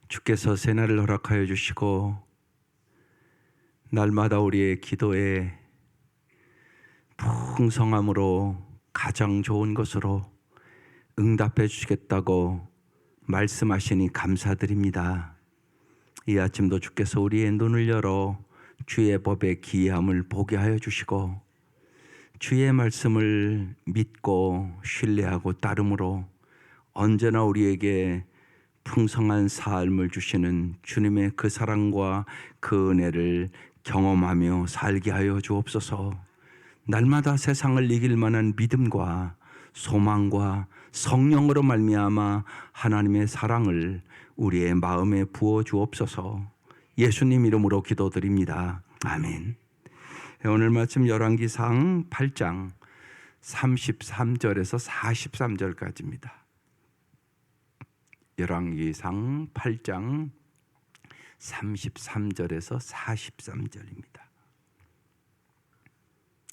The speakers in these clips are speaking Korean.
주께서 새날을 허락하여 주시고 날마다 우리의 기도에 풍성함으로 가장 좋은 것으로 응답해 주시겠다고 말씀하시니 감사드립니다. 이 아침도 주께서 우리의 눈을 열어 주의 법의 기이함을 보게 하여 주시고 주의 말씀을 믿고 신뢰하고 따름으로 언제나 우리에게 풍성한 삶을 주시는 주님의 그 사랑과 그 은혜를 경험하며 살게 하여 주옵소서. 날마다 세상을 이길 만한 믿음과 소망과 성령으로 말미암아 하나님의 사랑을 우리의 마음에 부어 주옵소서. 예수님 이름으로 기도드립니다. 아멘. 오늘 말씀 열왕기상 8장 33절에서 43절까지입니다. 열왕기상 8장 33절에서 43절입니다.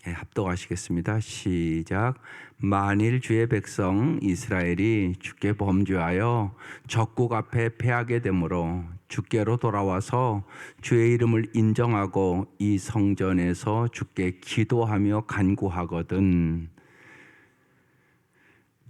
합독하시겠습니다. 시작. 만일 주의 백성 이스라엘이 주께 범죄하여 적국 앞에 패하게 되므로 주께로 돌아와서 주의 이름을 인정하고 이 성전에서 주께 기도하며 간구하거든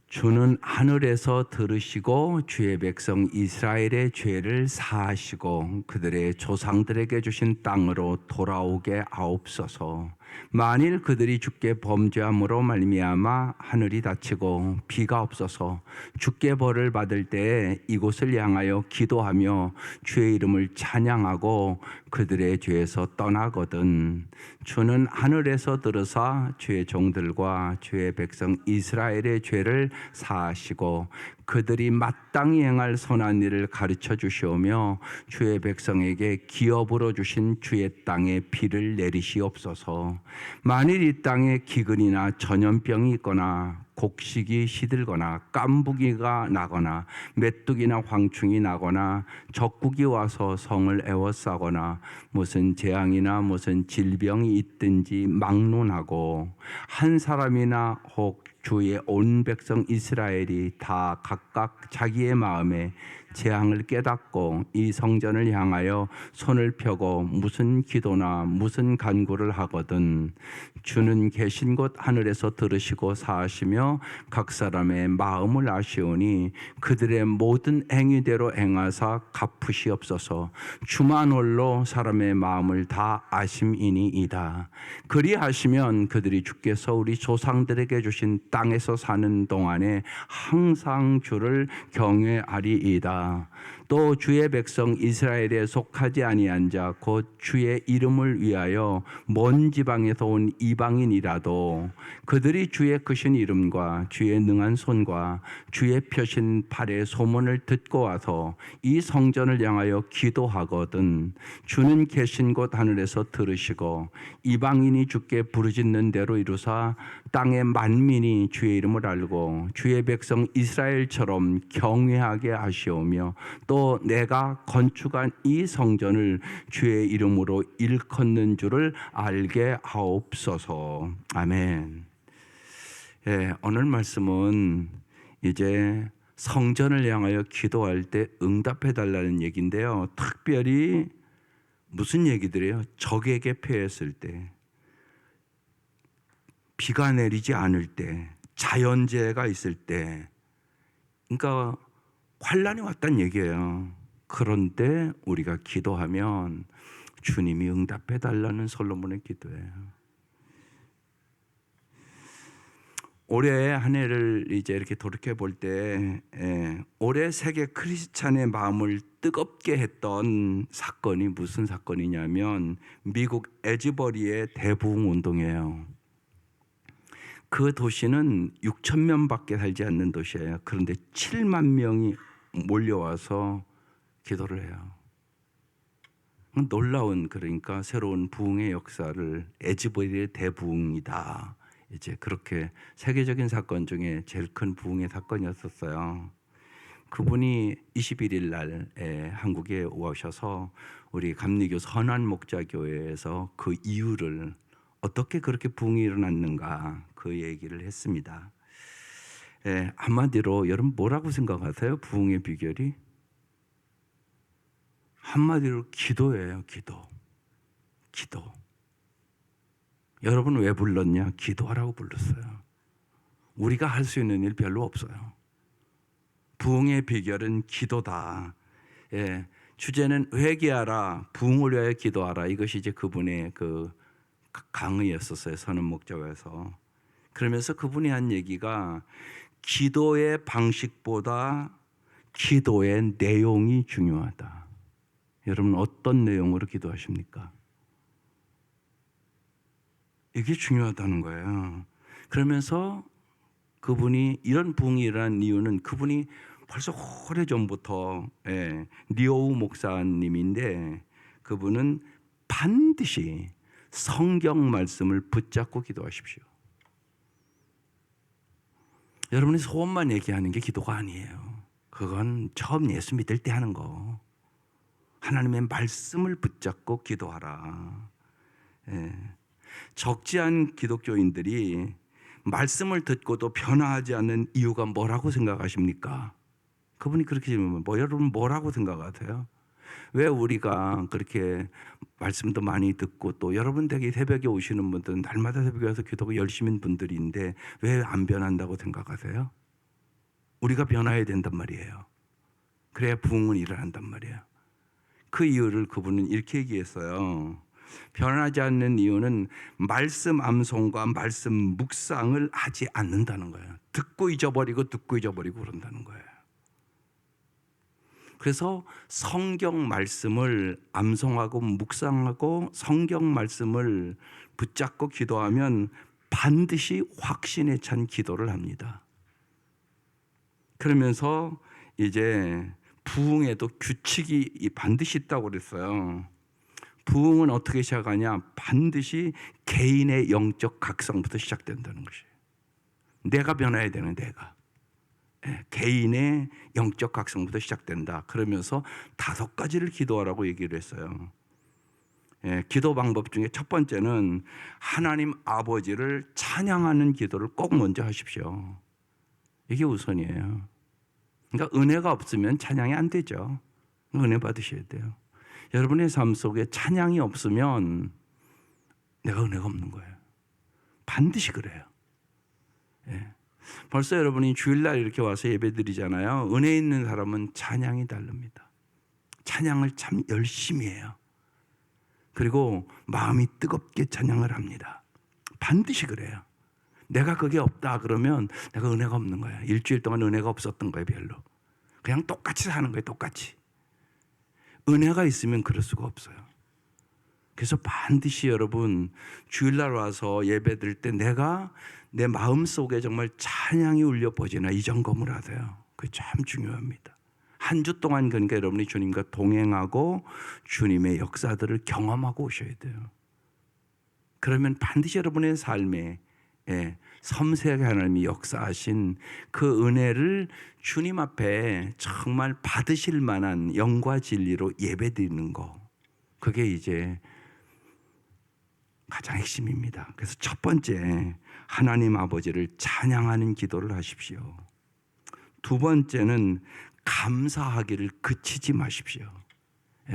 주는 하늘에서 들으시고 주의 백성 이스라엘의 죄를 사하시고 그들의 조상들에게 주신 땅으로 돌아오게 하옵소서. 만일 그들이 주께 범죄함으로 말미암아 하늘이 닫히고 비가 없어서 주께 벌을 받을 때에 이곳을 향하여 기도하며 주의 이름을 찬양하고 그들의 죄에서 떠나거든 주는 하늘에서 들으사 주의 종들과 주의 백성 이스라엘의 죄를 사하시고 그들이 마땅히 행할 선한 일을 가르쳐 주시오며 주의 백성에게 기업으로 주신 주의 땅에 비를 내리시옵소서. 만일 이 땅에 기근이나 전염병이 있거나 곡식이 시들거나 깐부기가 나거나 메뚜기나 황충이 나거나 적국이 와서 성을 에워싸거나 무슨 재앙이나 무슨 질병이 있든지 막론하고 한 사람이나 혹 주의 온 백성 이스라엘이 다 각각 자기의 마음에 재앙을 깨닫고 이 성전을 향하여 손을 펴고 무슨 기도나 무슨 간구를 하거든 주는 계신 곳 하늘에서 들으시고 사하시며 각 사람의 마음을 아시오니 그들의 모든 행위대로 행하사 갚으시옵소서. 주만 홀로 사람의 마음을 다 아심이니이다. 그리하시면 그들이 주께서 우리 조상들에게 주신 땅에서 사는 동안에 항상 주를 경외하리이다. 또 주의 백성 이스라엘에 속하지 아니한 자 곧 주의 이름을 위하여 먼 지방에서 온 이방인이라도 그들이 주의 크신 이름과 주의 능한 손과 주의 펴신 팔의 소문을 듣고 와서 이 성전을 향하여 기도하거든 주는 계신 곳 하늘에서 들으시고 이방인이 주께 부르짖는 대로 이루사 땅의 만민이 주의 이름을 알고 주의 백성 이스라엘처럼 경외하게 하시오며 또 내가 건축한 이 성전을 주의 이름으로 일컫는 줄을 알게 하옵소서. 아멘. 오늘 말씀은 이제 성전을 향하여 기도할 때 응답해 달라는 얘기인데요. 특별히 무슨 얘기들이에요? 적에게 패했을 때, 비가 내리지 않을 때, 자연재해가 있을 때, 그러니까 환란이 왔다는 얘기예요. 그런데 우리가 기도하면 주님이 응답해 달라는 솔로몬의 기도예요. 올해 한 해를 이제 이렇게 돌이켜 볼 때 올해 세계 크리스찬의 마음을 뜨겁게 했던 사건이 무슨 사건이냐면 미국 에즈버리의 대부흥 운동이에요. 그 도시는 6천 명밖에 살지 않는 도시예요. 그런데 7만 명이 몰려와서 기도를 해요. 놀라운 그러니까 새로운 부흥의 역사를 에즈버리의 대부흥이다. 이제 그렇게 세계적인 사건 중에 제일 큰 부흥의 사건이었었어요. 그분이 21일 날에 한국에 오셔서 우리 감리교 선한 목자교회에서 그 이유를 어떻게 그렇게 부흥이 일어났는가 그 얘기를 했습니다. 한마디로 여러분 뭐라고 생각하세요? 부흥의 비결이? 한마디로 기도예요. 기도. 여러분 왜 불렀냐? 기도하라고 불렀어요. 우리가 할 수 있는 일 별로 없어요. 부흥의 비결은 기도다. 예, 주제는 회개하라, 부흥을 위하여 기도하라. 이것이 이제 그분의 그 강의였었어요. 선언 목적에서. 그러면서 그분이 한 얘기가 기도의 방식보다 기도의 내용이 중요하다. 여러분 어떤 내용으로 기도하십니까? 이게 중요하다는 거예요. 그러면서 그분이 이런 부흥이 일어난 이유는 그분이 벌써 오래전부터 리오우 목사님인데 그분은 반드시 성경 말씀을 붙잡고 기도하십시오. 여러분이 소원만 얘기하는 게 기도가 아니에요. 그건 처음 예수 믿을 때 하는 거. 하나님의 말씀을 붙잡고 기도하라. 적지 않은 기독교인들이 말씀을 듣고도 변화하지 않는 이유가 뭐라고 생각하십니까? 그분이 그렇게 질문하면 여러분 뭐라고 생각하세요? 왜 우리가 그렇게 말씀도 많이 듣고 또 여러분 댁에 새벽에 오시는 분들은 날마다 새벽에 와서 기도가 열심인 분들인데 왜 안 변한다고 생각하세요? 우리가 변화해야 된단 말이에요. 그래야 부흥은 일어난단 말이에요. 그 이유를 그분은 이렇게 얘기했어요. 변하지 않는 이유는 말씀 암송과 말씀 묵상을 하지 않는다는 거예요. 듣고 잊어버리고 그런다는 거예요. 그래서 성경 말씀을 암송하고 묵상하고 성경 말씀을 붙잡고 기도하면 반드시 확신에 찬 기도를 합니다. 그러면서 이제 부흥에도 규칙이 반드시 있다고 그랬어요. 부흥은 어떻게 시작하냐? 반드시 개인의 영적 각성부터 시작된다는 것이에요. 내가 변화해야 되는 내가. 개인의 영적 각성부터 시작된다. 그러면서 5가지를 기도하라고 얘기를 했어요. 기도 방법 중에 첫 번째는 하나님 아버지를 찬양하는 기도를 꼭 먼저 하십시오. 이게 우선이에요. 그러니까 은혜가 없으면 찬양이 안 되죠. 은혜 받으셔야 돼요. 여러분의 삶 속에 찬양이 없으면 내가 은혜가 없는 거예요. 반드시 그래요. 벌써 여러분이 주일날 이렇게 와서 예배드리잖아요. 은혜 있는 사람은 찬양이 다릅니다. 찬양을 참 열심히 해요. 그리고 마음이 뜨겁게 찬양을 합니다. 반드시 그래요. 내가 그게 없다 그러면 내가 은혜가 없는 거야. 일주일 동안 은혜가 없었던 거예요. 별로. 그냥 똑같이 사는 거예요. 똑같이. 은혜가 있으면 그럴 수가 없어요. 그래서 반드시 여러분 주일날 와서 예배 드릴 때 내가 내 마음속에 정말 찬양이 울려 퍼지나 이 점검을 하세요. 그게 참 중요합니다. 한 주 동안 그러니까 여러분이 주님과 동행하고 주님의 역사들을 경험하고 오셔야 돼요. 그러면 반드시 여러분의 삶에 섬세하게 하나님이 역사하신 그 은혜를 주님 앞에 정말 받으실 만한 영과 진리로 예배드리는 거. 그게 이제 가장 핵심입니다. 그래서 첫 번째 하나님 아버지를 찬양하는 기도를 하십시오. 두 번째는 감사하기를 그치지 마십시오.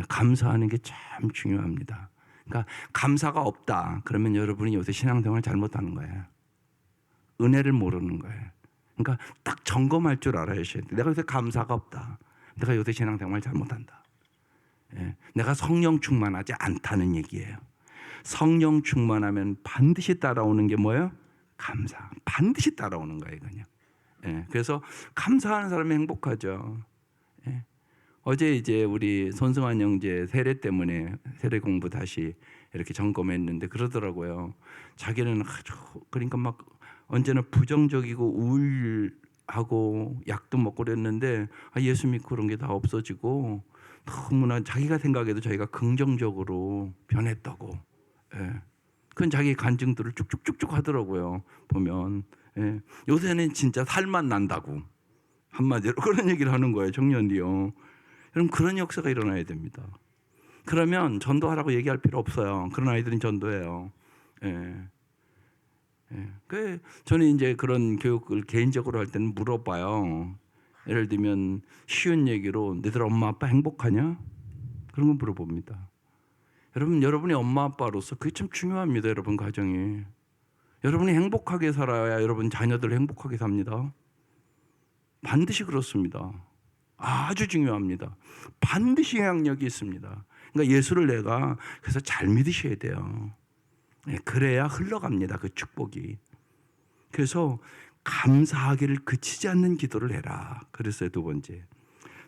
감사하는 게 참 중요합니다. 그러니까 감사가 없다 그러면 여러분이 요새 신앙생활 잘못하는 거예요. 은혜를 모르는 거예요. 그러니까 딱 점검할 줄 알아야 돼요. 내가 요새 감사가 없다. 내가 요새 신앙생활 잘못한다. 내가 성령 충만하지 않다는 얘기예요. 성령 충만하면 반드시 따라오는 게 뭐예요? 감사. 반드시 따라오는 거예요, 그냥. 그래서 감사하는 사람이 행복하죠. 어제 이제 우리 손승환 형제 세례 때문에 세례 공부 다시 이렇게 점검했는데 그러더라고요. 자기는 그러니까 막 언제나 부정적이고 우울하고 약도 먹고 그랬는데 예수 믿고 그런 게 다 없어지고 너무나 자기가 생각해도 자기가 긍정적으로 변했다고. 그건 자기 간증들을 쭉쭉쭉쭉 하더라고요. 보면 요새는 진짜 살만 난다고 한마디로 그런 얘기를 하는 거예요. 청년이요. 여러분 그런 역사가 일어나야 됩니다. 그러면 전도하라고 얘기할 필요 없어요. 그런 아이들은 전도해요. 그 저는 이제 그런 교육을 개인적으로 할 때는 물어봐요. 예를 들면 쉬운 얘기로 너희들 엄마 아빠 행복하냐? 그런 거 물어봅니다. 여러분, 여러분의 엄마 아빠로서 그게 참 중요합니다. 여러분 가정이. 여러분이 행복하게 살아야 여러분 자녀들 행복하게 삽니다. 반드시 그렇습니다. 아주 중요합니다. 반드시 영향력이 있습니다. 그러니까 예수를 내가 그래서 잘 믿으셔야 돼요. 그래야 흘러갑니다. 그 축복이. 그래서 감사하기를 그치지 않는 기도를 해라. 그랬어요. 두 번째.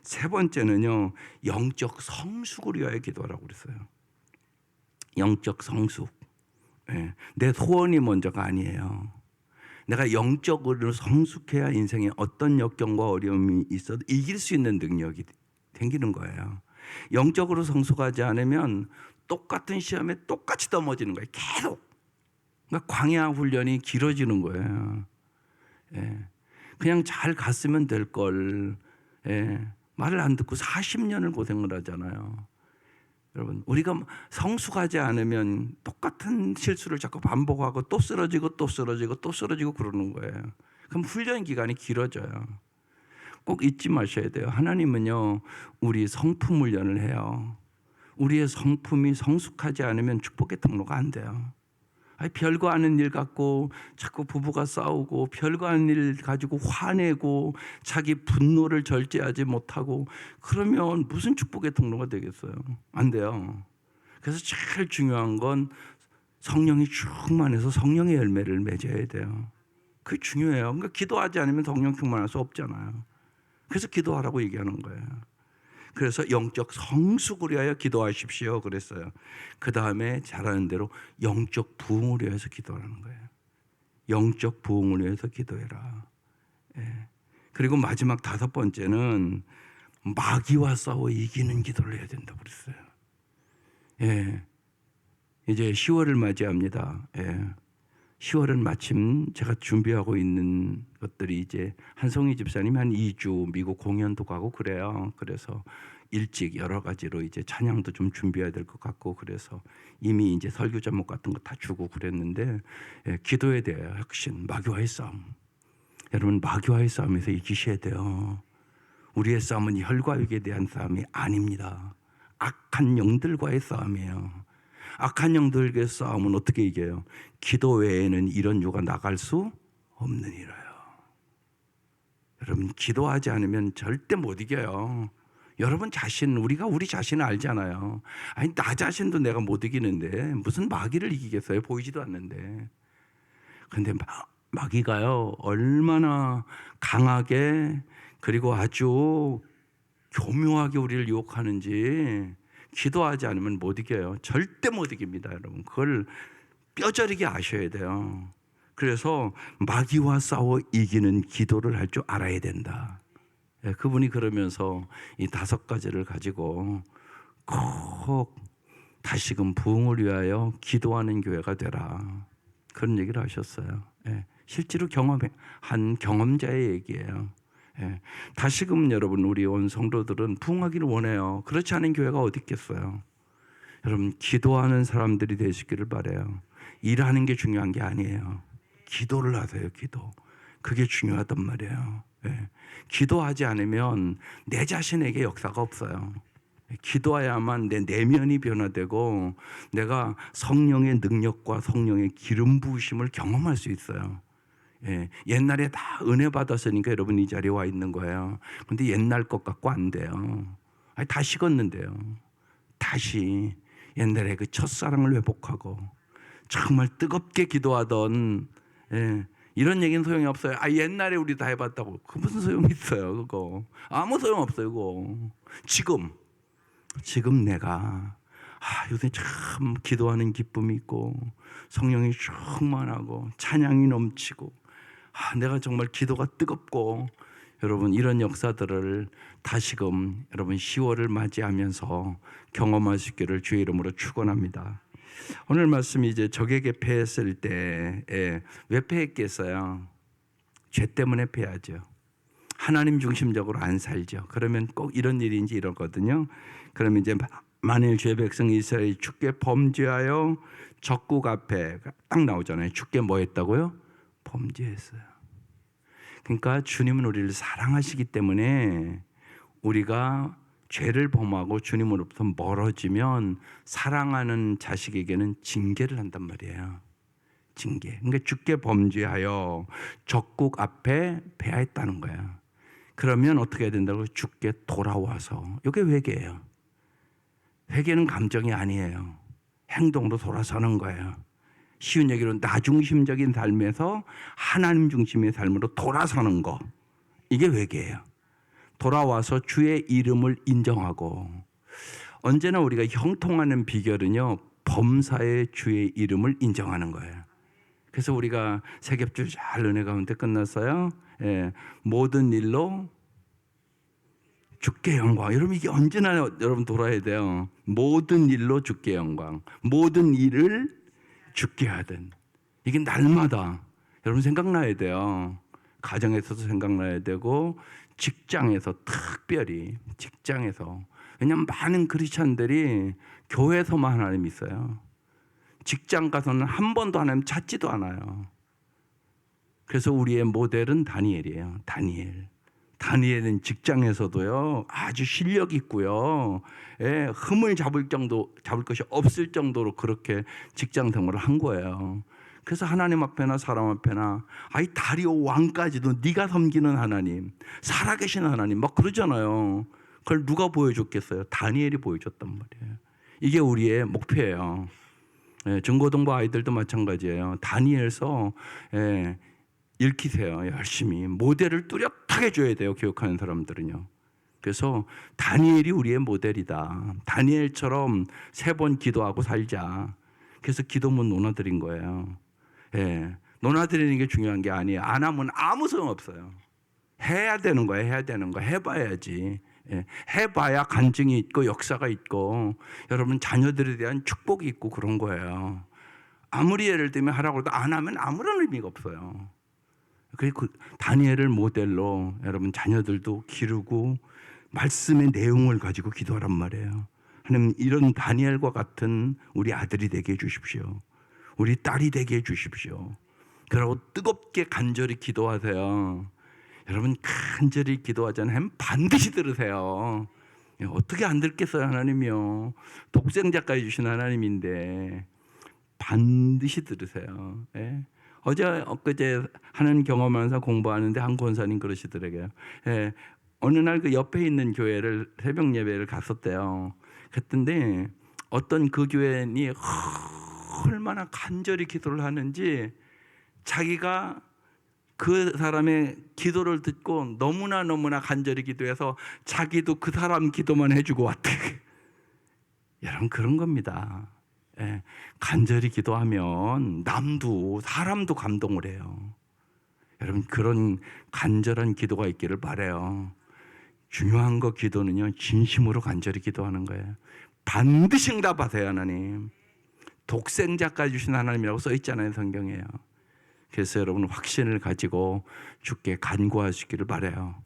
세 번째는요, 영적 성숙을 위하여 기도하라고 그랬어요. 영적 성숙. 내 소원이 먼저가 아니에요. 내가 영적으로 성숙해야 인생에 어떤 역경과 어려움이 있어도 이길 수 있는 능력이 생기는 거예요. 영적으로 성숙하지 않으면 똑같은 시험에 똑같이 넘어지는 거예요. 계속. 그러니까 광야 훈련이 길어지는 거예요. 그냥 잘 갔으면 될 걸. 말을 안 듣고 40년을 고생을 하잖아요. 여러분, 우리가 성숙하지 않으면 똑같은 실수를 자꾸 반복하고 또 쓰러지고 또 쓰러지고 또 쓰러지고 그러는 거예요. 그럼 훈련 기간이 길어져요. 꼭 잊지 마셔야 돼요. 하나님은요, 우리 성품 훈련을 해요. 우리의 성품이 성숙하지 않으면 축복의 통로가 안 돼요. 별거 아닌 일 갖고 자꾸 부부가 싸우고 별거 아닌 일 가지고 화내고 자기 분노를 절제하지 못하고 그러면 무슨 축복의 통로가 되겠어요? 안 돼요. 그래서 제일 중요한 건 성령이 충만해서 성령의 열매를 맺어야 돼요. 그게 중요해요. 그러니까 기도하지 않으면 성령 충만할 수 없잖아요. 그래서 기도하라고 얘기하는 거예요. 그래서 영적 성숙을 위하여 기도하십시오 그랬어요. 그 다음에 잘하는 대로 영적 부흥을 위해서 기도하는 거예요. 영적 부흥을 위해서 기도해라. 그리고 마지막 다섯 번째는 마귀와 싸워 이기는 기도를 해야 된다고 그랬어요. 이제 10월을 맞이합니다. 10월은 마침 제가 준비하고 있는 것들이 이제 한송이 집사님이 한 2주 미국 공연도 가고 그래요. 그래서 일찍 여러 가지로 이제 찬양도 좀 준비해야 될 것 같고 그래서 이미 이제 설교 제목 같은 거 다 주고 그랬는데 기도에 대해 혁신, 마귀와의 싸움. 여러분 마귀와의 싸움에서 이기셔야 돼요. 우리의 싸움은 혈과 육에 대한 싸움이 아닙니다. 악한 영들과의 싸움이에요. 악한 영들과의 싸움은 어떻게 이겨요? 기도 외에는 이런 유가 나갈 수 없느니라요. 여러분 기도하지 않으면 절대 못 이겨요. 여러분 자신, 우리가 우리 자신을 알잖아요. 아니 나 자신도 내가 못 이기는데 무슨 마귀를 이기겠어요? 보이지도 않는데. 근데 마귀가요 얼마나 강하게 그리고 아주 교묘하게 우리를 유혹하는지 기도하지 않으면 못 이겨요. 절대 못 이깁니다, 여러분. 그걸 뼈저리게 아셔야 돼요. 그래서 마귀와 싸워 이기는 기도를 할 줄 알아야 된다. 그분이 그러면서 이 5가지를 가지고 꼭 다시금 부흥을 위하여 기도하는 교회가 되라. 그런 얘기를 하셨어요. 실제로 경험한 경험자의 얘기예요. 다시금 여러분 우리 온 성도들은 부흥하기를 원해요. 그렇지 않은 교회가 어디 있겠어요. 여러분 기도하는 사람들이 되시기를 바라요. 일하는 게 중요한 게 아니에요. 기도를 하세요. 기도. 그게 중요하단 말이에요. 기도하지 않으면 내 자신에게 역사가 없어요. 기도해야만 내 내면이 변화되고 내가 성령의 능력과 성령의 기름 부으심을 경험할 수 있어요. 옛날에 다 은혜 받았으니까 여러분 이 자리에 와 있는 거예요. 근데 옛날 것 같고 안 돼요. 다 식었는데요. 다시 옛날에 그 첫사랑을 회복하고 정말 뜨겁게 기도하던 이런 얘기는 소용이 없어요. 옛날에 우리 다 해봤다고. 그 무슨 소용이 있어요 그거. 아무 소용 없어요 그거. 지금 내가 요새 참 기도하는 기쁨이 있고 성령이 충만하고 찬양이 넘치고 내가 정말 기도가 뜨겁고 여러분 이런 역사들을 다시금 여러분 10월을 맞이하면서 경험할 수 있기를 주의 이름으로 축원합니다. 오늘 말씀이 이제 적에게 패했을 때 왜 패했겠어요? 죄 때문에 패하죠. 하나님 중심적으로 안 살죠. 그러면 꼭 이런 일인지 이러거든요. 그러면 이제 만일 주의 백성 이스라엘이 주께 범죄하여 적국 앞에 딱 나오잖아요. 주께 뭐 했다고요? 범죄했어요. 그러니까 주님은 우리를 사랑하시기 때문에 우리가 죄를 범하고 주님으로부터 멀어지면 사랑하는 자식에게는 징계를 한단 말이에요. 징계. 그러니까 주께 범죄하여 적국 앞에 패하였다는 거예요. 그러면 어떻게 해야 된다고? 주께 돌아와서. 이게 회개예요. 회개는 감정이 아니에요. 행동으로 돌아서는 거예요. 쉬운 얘기로 나중심적인 삶에서 하나님 중심의 삶으로 돌아서는 거. 이게 회개예요. 돌아와서 주의 이름을 인정하고, 언제나 우리가 형통하는 비결은요, 범사의 주의 이름을 인정하는 거예요. 그래서 우리가 세 겹줄 잘 은혜 가운데 끝났어요. 예, 모든 일로 주께 영광. 여러분 이게 언제나 여러분 돌아야 돼요. 모든 일로 주께 영광. 모든 일을 주께 하든. 이게 날마다 여러분 생각나야 돼요. 가정에서도 생각나야 되고 직장에서 특별히 직장에서. 왜냐하면 많은 크리스찬들이 교회에서만 하나님 있어요. 직장 가서는 한 번도 하나님 찾지도 않아요. 그래서 우리의 모델은 다니엘이에요. 다니엘은 직장에서도요 아주 실력 있고요, 예, 흠을 잡을 것이 없을 정도로 그렇게 직장 생활을 한 거예요. 그래서 하나님 앞에나 사람 앞에나 다리오 왕까지도 네가 섬기는 하나님, 살아계신 하나님 막 그러잖아요. 그걸 누가 보여줬겠어요? 다니엘이 보여줬단 말이에요. 이게 우리의 목표예요. 예, 중고등부 아이들도 마찬가지예요. 다니엘서 읽히세요. 열심히 모델을 뚜렷하게 줘야 돼요. 교육하는 사람들은요. 그래서 다니엘이 우리의 모델이다. 다니엘처럼 3번 기도하고 살자. 그래서 기도문 논하드린 거예요. 예, 논하드리는 게 중요한 게 아니에요. 안 하면 아무 소용 없어요. 해야 되는 거예요. 해야 되는 거 해봐야지. 예, 해봐야 간증이 있고 역사가 있고 여러분 자녀들에 대한 축복이 있고 그런 거예요. 아무리 예를 들면 하라고 해도 안 하면 아무런 의미가 없어요. 그리고 다니엘을 모델로 여러분 자녀들도 기르고 말씀의 내용을 가지고 기도하란 말이에요. 하나님 이런 다니엘과 같은 우리 아들이 되게 해주십시오. 우리 딸이 되게 해주십시오. 그러고 뜨겁게 간절히 기도하세요. 여러분 간절히 기도하잖아요. 반드시 들으세요. 어떻게 안 듣겠어요? 하나님이요. 독생자까지 주신 하나님인데 반드시 들으세요. 예? 엊그제 하는 경험하면서 공부하는데 한 권사님 그러시더라고요. 예, 어느 날 그 옆에 있는 교회를 새벽 예배를 갔었대요. 그랬는데 어떤 그 교회인이 얼마나 간절히 기도를 하는지 자기가 그 사람의 기도를 듣고 너무나 간절히 기도해서 자기도 그 사람 기도만 해주고 왔대. 여러분 그런 겁니다. 예, 간절히 기도하면 남도 사람도 감동을 해요. 여러분 그런 간절한 기도가 있기를 바라요. 중요한 거 기도는요 진심으로 간절히 기도하는 거예요. 반드시 응답하세요. 하나님 독생자까지 주신 하나님이라고 써 있잖아요. 성경에요. 그래서 여러분 확신을 가지고 주께 간구하시기를 바라요.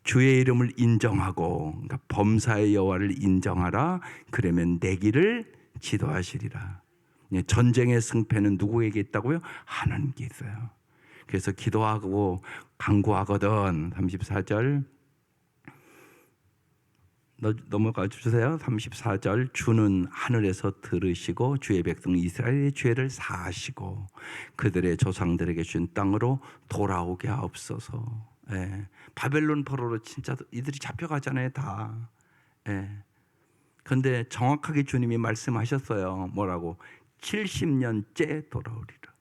주의 이름을 인정하고, 그러니까 범사의 여호와를 인정하라. 그러면 내 길을 지도하시리라. 전쟁의 승패는 누구에게 있다고요? 하나님께 있어요. 그래서 기도하고 간구하거든. 34절 넘어가 주세요. 34절 주는 하늘에서 들으시고 주의 백성 이스라엘의 죄를 사하시고 그들의 조상들에게 준 땅으로 돌아오게 하옵소서. 예. 바벨론 포로로 진짜 이들이 잡혀가잖아요. 다. 예. 그런데 정확하게 주님이 말씀하셨어요. 뭐라고? 70년째 돌아오리라.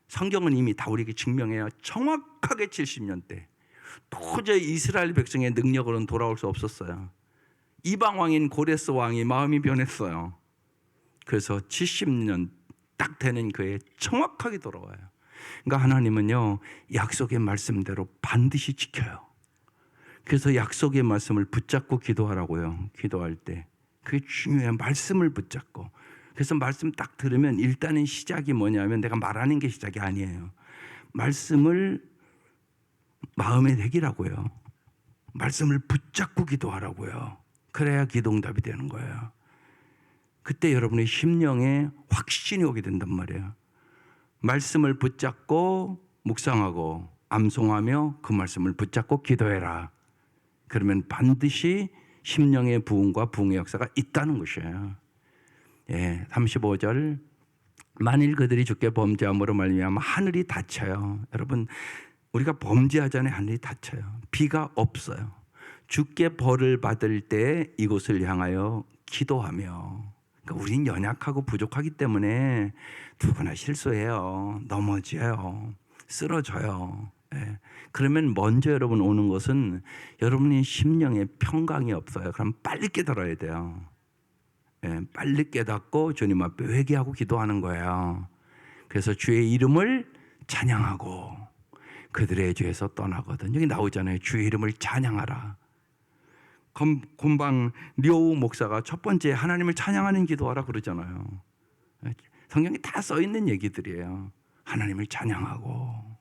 성경은 이미 다 우리에게 증명해요. 정확하게 70년대. 도저히 이스라엘 백성의 능력으로는 돌아올 수 없었어요. 이방 왕인 고레스 왕이 마음이 변했어요. 그래서 70년 딱 되는 그에 정확하게 돌아와요. 그러니까 하나님은요 약속의 말씀대로 반드시 지켜요. 그래서 약속의 말씀을 붙잡고 기도하라고요. 기도할 때 그게 중요해요. 말씀을 붙잡고. 그래서 말씀 딱 들으면 일단은 시작이 뭐냐면 내가 말하는 게 시작이 아니에요. 말씀을 마음에 새기라고요. 말씀을 붙잡고 기도하라고요. 그래야 기도응답이 되는 거예요. 그때 여러분의 심령에 확신이 오게 된단 말이에요. 말씀을 붙잡고 묵상하고 암송하며 그 말씀을 붙잡고 기도해라. 그러면 반드시 심령의 부흥과 부흥의 역사가 있다는 것이에요. 35절 만일 그들이 주께 범죄함으로 말미암아 하늘이 닫혀요. 여러분 우리가 범죄하잖아요. 하늘이 닫혀요. 비가 없어요. 주께 벌을 받을 때 이곳을 향하여 기도하며, 그러니까 우린 연약하고 부족하기 때문에 누구나 실수해요. 넘어져요. 쓰러져요. 그러면 먼저 여러분 오는 것은 여러분의 심령에 평강이 없어요. 그럼 빨리 깨달아야 돼요. 빨리 깨닫고 주님 앞에 회개하고 기도하는 거예요. 그래서 주의 이름을 찬양하고 그들의 죄에서 떠나거든. 여기 나오잖아요. 주의 이름을 찬양하라. 곰방 료우 목사가 첫 번째 하나님을 찬양하는 기도하라 그러잖아요. 성경에 다 써 있는 얘기들이에요. 하나님을 찬양하고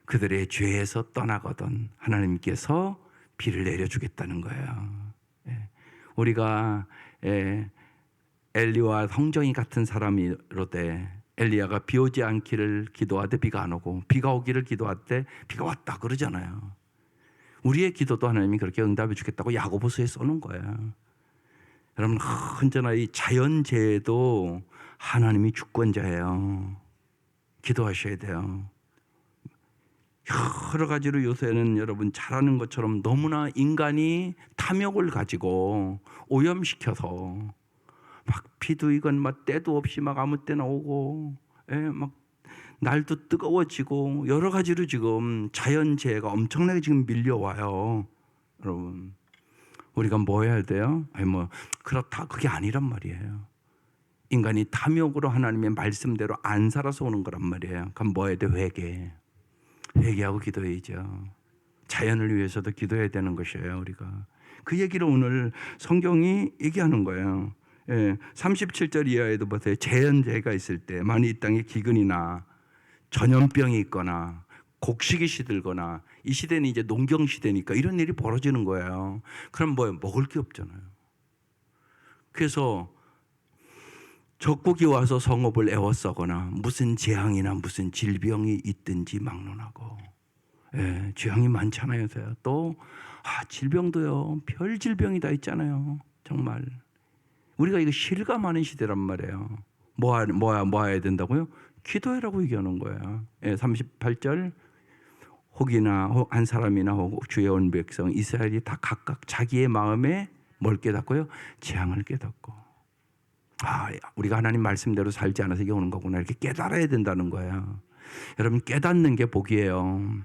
그들의 죄에서 떠나거든 하나님께서 비를 내려주겠다는 거예요. 우리가 엘리와 성정이 같은 사람이로되 엘리야가 비 오지 않기를 기도하되 비가 안 오고 비가 오기를 기도하되 비가 왔다 그러잖아요. 우리의 기도도 하나님이 그렇게 응답해 주겠다고 야고보서에 써놓은 거예요. 여러분 언제나 이 자연재해도 하나님이 주권자예요. 기도하셔야 돼요. 여러 가지로 요새는 여러분 잘 아는 것처럼 너무나 인간이 탐욕을 가지고 오염시켜서 막 비도 이건 막 때도 없이 막 아무 때나 오고 막 날도 뜨거워지고 여러 가지로 지금 자연재해가 엄청나게 지금 밀려와요. 여러분 우리가 뭐 해야 돼요? 그렇다 그게 아니란 말이에요. 인간이 탐욕으로 하나님의 말씀대로 안 살아서 오는 거란 말이에요. 그럼 뭐 해야 돼? 회개하고 기도해야죠. 자연을 위해서도 기도해야 되는 것이에요. 우리가 그 얘기를 오늘 성경이 얘기하는 거예요. 37절 이하에도 보세요. 재현재해가 있을 때 만일 이 땅에 기근이나 전염병이 있거나 곡식이 시들거나 이 시대는 이제 농경 시대니까 이런 일이 벌어지는 거예요. 그럼 뭐예요? 먹을 게 없잖아요. 그래서 적국이 와서 성읍을 애워싸거나 무슨 재앙이나 무슨 질병이 있든지 막론하고 재앙이 많잖아요. 또 질병도요. 별 질병이 다 있잖아요. 정말 우리가 이거 실감하는 시대란 말이에요. 뭐 해야 된다고요? 기도해라고 얘기하는 거예요. 38절 혹이나 한 사람이나 혹 주의 온 백성 이스라엘이 다 각각 자기의 마음에 뭘 깨닫고요? 재앙을 깨닫고 우리가 하나님 말씀대로 살지 않아서 이게 오는 거구나 이렇게 깨달아야 된다는 거예요. 여러분 깨닫는 게 복이에요.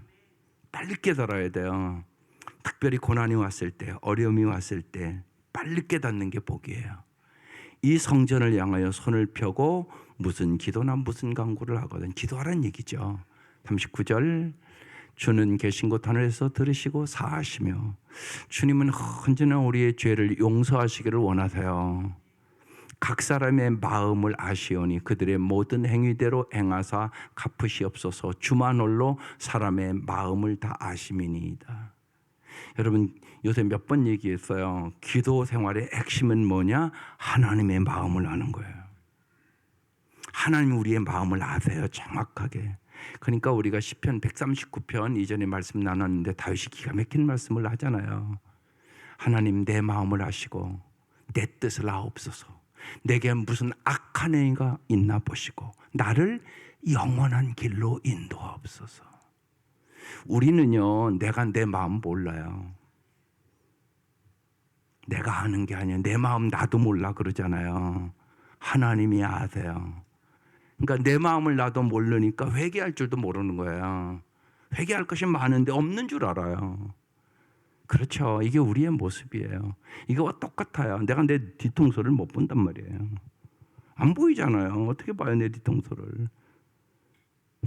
빨리 깨달아야 돼요. 특별히 고난이 왔을 때 어려움이 왔을 때 빨리 깨닫는 게 복이에요. 이 성전을 향하여 손을 펴고 무슨 기도나 무슨 간구를 하거든 기도하라는 얘기죠. 39절 주는 계신 곳 하늘에서 들으시고 사하시며 주님은 언제나 우리의 죄를 용서하시기를 원하세요. 각 사람의 마음을 아시오니 그들의 모든 행위대로 행하사 갚으시옵소서. 주만 홀로 사람의 마음을 다 아심이니이다. 여러분 요새 몇 번 얘기했어요. 기도 생활의 핵심은 뭐냐? 하나님의 마음을 아는 거예요. 하나님 우리의 마음을 아세요. 정확하게. 그러니까 우리가 시편 139편 이전에 말씀 나눴는데 다윗이 기가 막힌 말씀을 하잖아요. 하나님 내 마음을 아시고 내 뜻을 아옵소서. 내게 무슨 악한 행위가 있나 보시고 나를 영원한 길로 인도하옵소서. 우리는요 내가 내 마음 몰라요. 내가 아는 게 아니에요. 내 마음 나도 몰라 그러잖아요. 하나님이 아세요. 그러니까 내 마음을 나도 모르니까 회개할 줄도 모르는 거예요. 회개할 것이 많은데 없는 줄 알아요. 그렇죠. 이게 우리의 모습이에요. 이거와 똑같아요. 내가 내 뒤통수를 못 본단 말이에요. 안 보이잖아요. 어떻게 봐요 내 뒤통수를.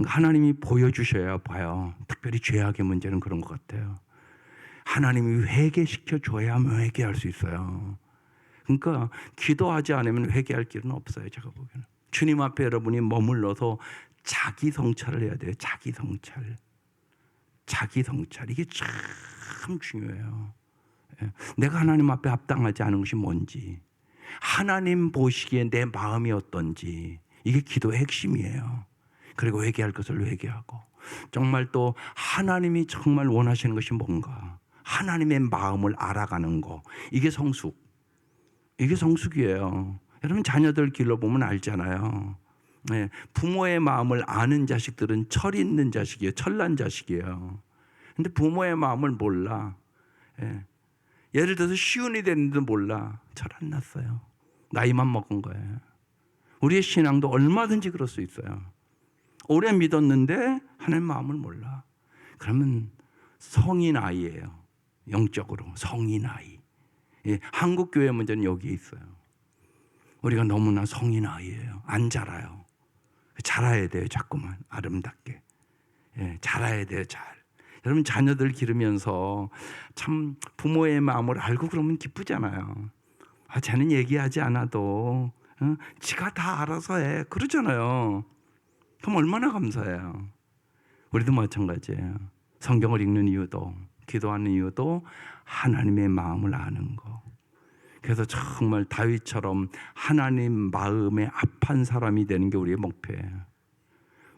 하나님이 보여주셔야 봐요. 특별히 죄악의 문제는 그런 것 같아요. 하나님이 회개시켜 줘야만 회개할 수 있어요. 그러니까 기도하지 않으면 회개할 길은 없어요. 제가 보기에는. 주님 앞에 여러분이 머물러서 자기 성찰을 해야 돼요. 자기 성찰. 이게 참 중요해요. 내가 하나님 앞에 합당하지 않은 것이 뭔지, 하나님 보시기에 내 마음이 어떤지, 이게 기도의 핵심이에요. 그리고 회개할 것을 회개하고, 정말 또 하나님이 정말 원하시는 것이 뭔가, 하나님의 마음을 알아가는 거. 이게 성숙. 이게 성숙이에요. 여러분 자녀들 길러보면 알잖아요. 네, 부모의 마음을 아는 자식들은 철 있는 자식이에요. 철난 자식이에요. 근데 부모의 마음을 몰라. 예. 예를 들어서 시운이 됐는데도 몰라. 철 안 났어요. 나이만 먹은 거예요. 우리의 신앙도 얼마든지 그럴 수 있어요. 오래 믿었는데 하나님 마음을 몰라. 그러면 성인 아이예요. 영적으로 성인 아이. 예, 한국 교회 문제는 여기에 있어요. 우리가 너무나 성인 아이예요. 안 자라요. 자라야 돼요. 자꾸만 아름답게. 예, 자라야 돼요. 잘. 여러분 자녀들 기르면서 참 부모의 마음을 알고 그러면 기쁘잖아요. 아, 쟤는 얘기하지 않아도 지가 다 알아서 해. 그러잖아요. 그럼 얼마나 감사해요. 우리도 마찬가지예요. 성경을 읽는 이유도, 기도하는 이유도 하나님의 마음을 아는 거. 그래서 정말 다윗처럼 하나님 마음에 합한 사람이 되는 게 우리의 목표예요.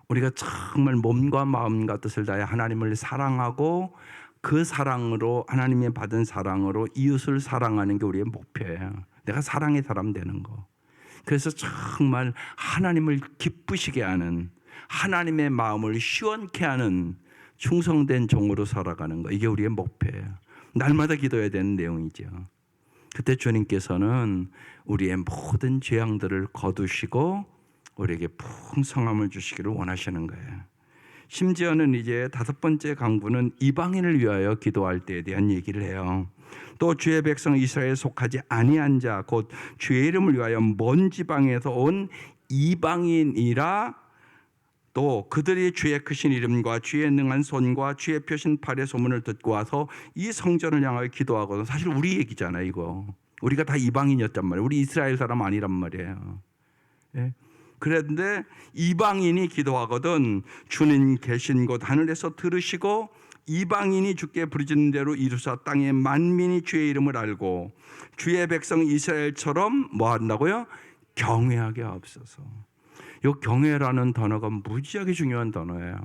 우리가 정말 몸과 마음과 뜻을 다해 하나님을 사랑하고 그 사랑으로, 하나님의 받은 사랑으로 이웃을 사랑하는 게 우리의 목표예요. 내가 사랑의 사람 되는 거. 그래서 정말 하나님을 기쁘시게 하는, 하나님의 마음을 시원케 하는 충성된 종으로 살아가는 거. 이게 우리의 목표예요. 날마다 기도해야 되는 내용이죠. 그때 주님께서는 우리의 모든 재앙들을 거두시고 우리에게 풍성함을 주시기를 원하시는 거예요. 심지어는 이제 5번째 강구는 이방인을 위하여 기도할 때에 대한 얘기를 해요. 또 주의 백성 이스라엘에 속하지 아니한 자, 곧 주의 이름을 위하여 먼 지방에서 온 이방인이라, 또 그들이 주의 크신 이름과 주의 능한 손과 주의 펴신 팔의 소문을 듣고 와서 이 성전을 향하여 기도하거든. 사실 우리 얘기잖아요, 이거. 우리가 다 이방인이었단 말이에요. 우리 이스라엘 사람 아니란 말이에요. 예? 그런데 이방인이 기도하거든 주는 계신 곳 하늘에서 들으시고 이방인이 주께 부르짖는 대로 이루사 땅의 만민이 주의 이름을 알고 주의 백성 이스라엘처럼 뭐 한다고요? 경외하게 하옵소서. 이 경외라는 단어가 무지하게 중요한 단어예요.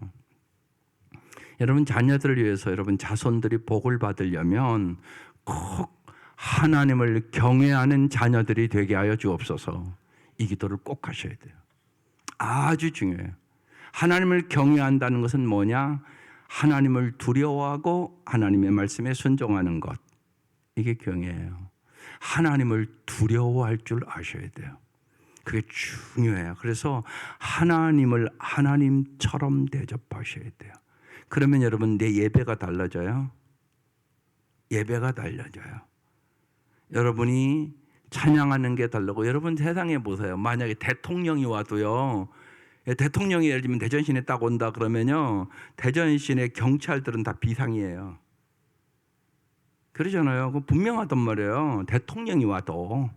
여러분 자녀들을 위해서 여러분 자손들이 복을 받으려면 꼭 하나님을 경외하는 자녀들이 되게 하여 주옵소서. 이 기도를 꼭 하셔야 돼요. 아주 중요해요. 하나님을 경외한다는 것은 뭐냐? 하나님을 두려워하고 하나님의 말씀에 순종하는 것. 이게 경외예요. 하나님을 두려워할 줄 아셔야 돼요. 그게 중요해요. 그래서 하나님을 하나님처럼 대접하셔야 돼요. 그러면 여러분 내 예배가 달라져요. 예배가 달라져요. 여러분이 찬양하는 게 다르고, 여러분 세상에 보세요. 만약에 대통령이 와도요, 대통령이 예를 들면 대전시내 딱 온다 그러면요, 대전시내 경찰들은 다 비상이에요. 그러잖아요. 그거 분명하단 말이에요. 대통령이 와도.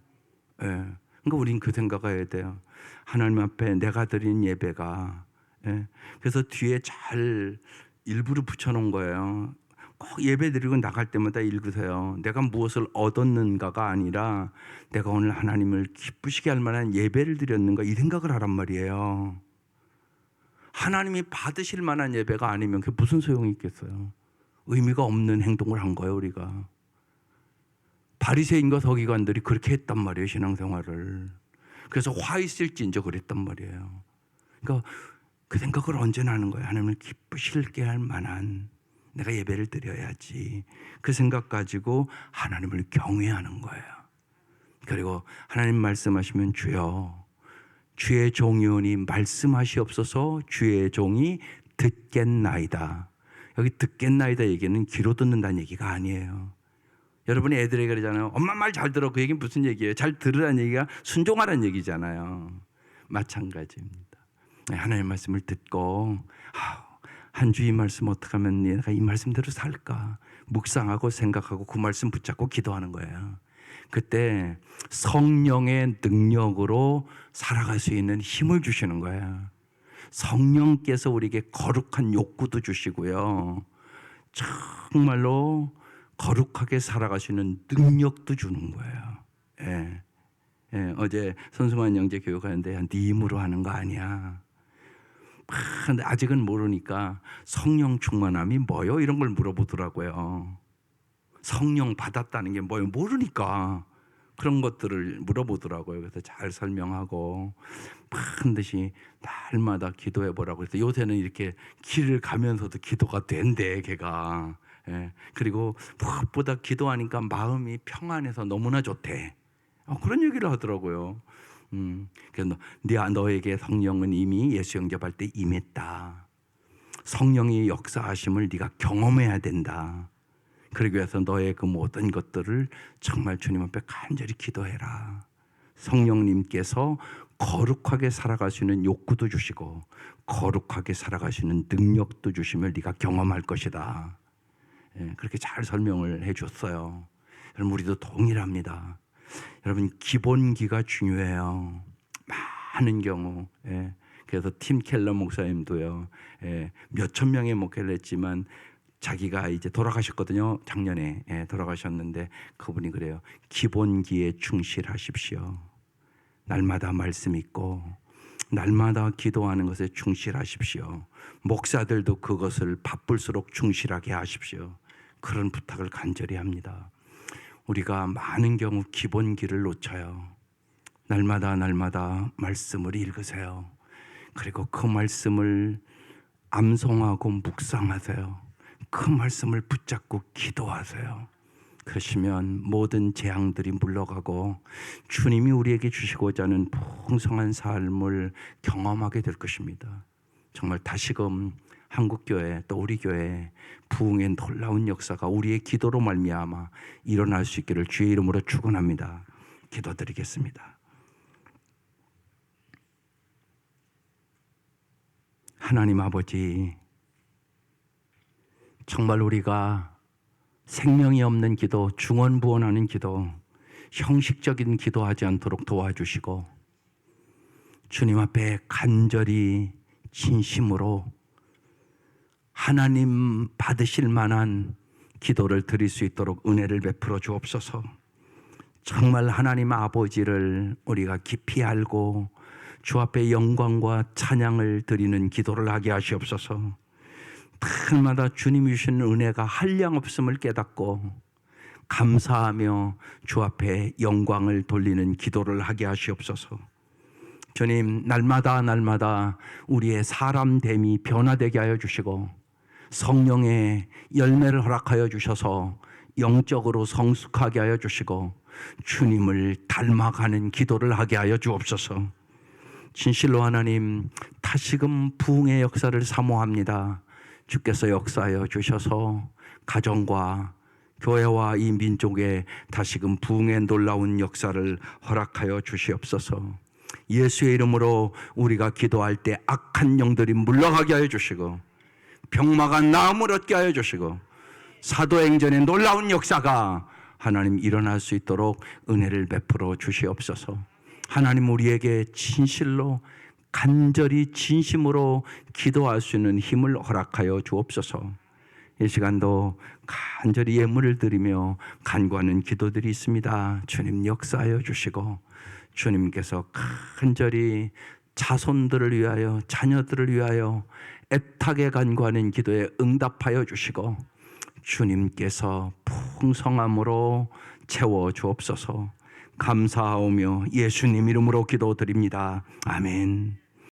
예. 그러니까 우린 그 생각을 해야 돼요. 하나님 앞에 내가 드린 예배가. 예. 그래서 뒤에 잘 일부러 붙여놓은 거예요. 꼭 예배 드리고 나갈 때마다 읽으세요. 내가 무엇을 얻었는가가 아니라 내가 오늘 하나님을 기쁘시게 할 만한 예배를 드렸는가, 이 생각을 하란 말이에요. 하나님이 받으실 만한 예배가 아니면 그게 무슨 소용이 있겠어요. 의미가 없는 행동을 한 거예요, 우리가. 바리새인과 서기관들이 그렇게 했단 말이에요, 신앙생활을. 그래서 화 있을진저 그랬단 말이에요. 그러니까 그 생각을 언제나 하는 거예요. 하나님을 기쁘시게 할 만한 내가 예배를 드려야지. 그 생각 가지고 하나님을 경외하는 거예요. 그리고 하나님 말씀하시면 주여 주의 종이오니 말씀하시옵소서 주의 종이 듣겠나이다. 여기 듣겠나이다 얘기는 귀로 듣는다는 얘기가 아니에요. 여러분이 애들에게 그러잖아요. 엄마 말 잘 들어. 그 얘기는 무슨 얘기예요? 잘 들으라는 얘기가 순종하라는 얘기잖아요. 마찬가지입니다. 하나님의 말씀을 듣고 한 주 이 말씀 어떻게 하면 내가 이 말씀대로 살까 묵상하고 생각하고 그 말씀 붙잡고 기도하는 거예요. 그때 성령의 능력으로 살아갈 수 있는 힘을 주시는 거예요. 성령께서 우리에게 거룩한 욕구도 주시고요, 정말로 거룩하게 살아갈 수 있는 능력도 주는 거예요. 예. 예. 어제 손승환 형제 교육하는데 네 힘으로 하는 거 아니야. 근데 아직은 모르니까 성령 충만함이 뭐요? 이런 걸 물어보더라고요. 성령 받았다는 게 뭐예요? 모르니까 그런 것들을 물어보더라고요. 그래서 잘 설명하고 반드시 날마다 기도해 보라고 해서 요새는 이렇게 길을 가면서도 기도가 된대 걔가. 예. 그리고 무엇보다 기도하니까 마음이 평안해서 너무나 좋대. 그런 얘기를 하더라고요. 그래서 너에게 성령은 이미 예수 영접할 때 임했다. 성령의 역사하심을 네가 경험해야 된다. 그러기 위해서 너의 그 모든 것들을 정말 주님 앞에 간절히 기도해라. 성령님께서 거룩하게 살아갈 수 있는 욕구도 주시고 거룩하게 살아갈 수 있는 능력도 주시면 네가 경험할 것이다. 예, 그렇게 잘 설명을 해줬어요. 여러분 우리도 동일합니다. 여러분 기본기가 중요해요. 많은 경우. 예, 그래서 팀 켈러 목사님도요. 예, 몇천 명의 목회를 했지만 자기가 이제 돌아가셨거든요. 작년에 돌아가셨는데 그분이 그래요. 기본기에 충실하십시오. 날마다 말씀 읽고 날마다 기도하는 것에 충실하십시오. 목사들도 그것을 바쁠수록 충실하게 하십시오. 그런 부탁을 간절히 합니다. 우리가 많은 경우 기본기를 놓쳐요. 날마다 말씀을 읽으세요. 그리고 그 말씀을 암송하고 묵상하세요. 그 말씀을 붙잡고 기도하세요. 그러시면 모든 재앙들이 물러가고 주님이 우리에게 주시고자 하는 풍성한 삶을 경험하게 될 것입니다. 정말 다시금 한국교회 또 우리 교회 부흥의 놀라운 역사가 우리의 기도로 말미암아 일어날 수 있기를 주의 이름으로 축원합니다. 기도드리겠습니다. 하나님 아버지, 정말 우리가 생명이 없는 기도, 중언부언하는 기도, 형식적인 기도하지 않도록 도와주시고 주님 앞에 간절히 진심으로 하나님 받으실 만한 기도를 드릴 수 있도록 은혜를 베풀어 주옵소서. 정말 하나님 아버지를 우리가 깊이 알고 주 앞에 영광과 찬양을 드리는 기도를 하게 하시옵소서. 날마다 주님이 주시는 은혜가 한량없음을 깨닫고 감사하며 주 앞에 영광을 돌리는 기도를 하게 하시옵소서. 주님, 날마다 우리의 사람됨이 변화되게 하여 주시고 성령의 열매를 허락하여 주셔서 영적으로 성숙하게 하여 주시고 주님을 닮아가는 기도를 하게 하여 주옵소서. 진실로 하나님, 다시금 부흥의 역사를 사모합니다. 주께서 역사하여 주셔서 가정과 교회와 이 민족에 다시금 부흥의 놀라운 역사를 허락하여 주시옵소서. 예수의 이름으로 우리가 기도할 때 악한 영들이 물러가게 하여 주시고 병마가 나음을 얻게 하여 주시고 사도행전의 놀라운 역사가 하나님 일어날 수 있도록 은혜를 베풀어 주시옵소서. 하나님 우리에게 진실로 간절히 진심으로 기도할 수 있는 힘을 허락하여 주옵소서. 이 시간도 간절히 예물을 드리며 간구하는 기도들이 있습니다. 주님 역사하여 주시고 주님께서 간절히 자손들을 위하여 자녀들을 위하여 애타게 간구하는 기도에 응답하여 주시고 주님께서 풍성함으로 채워 주옵소서. 감사하오며 예수님 이름으로 기도드립니다. 아멘.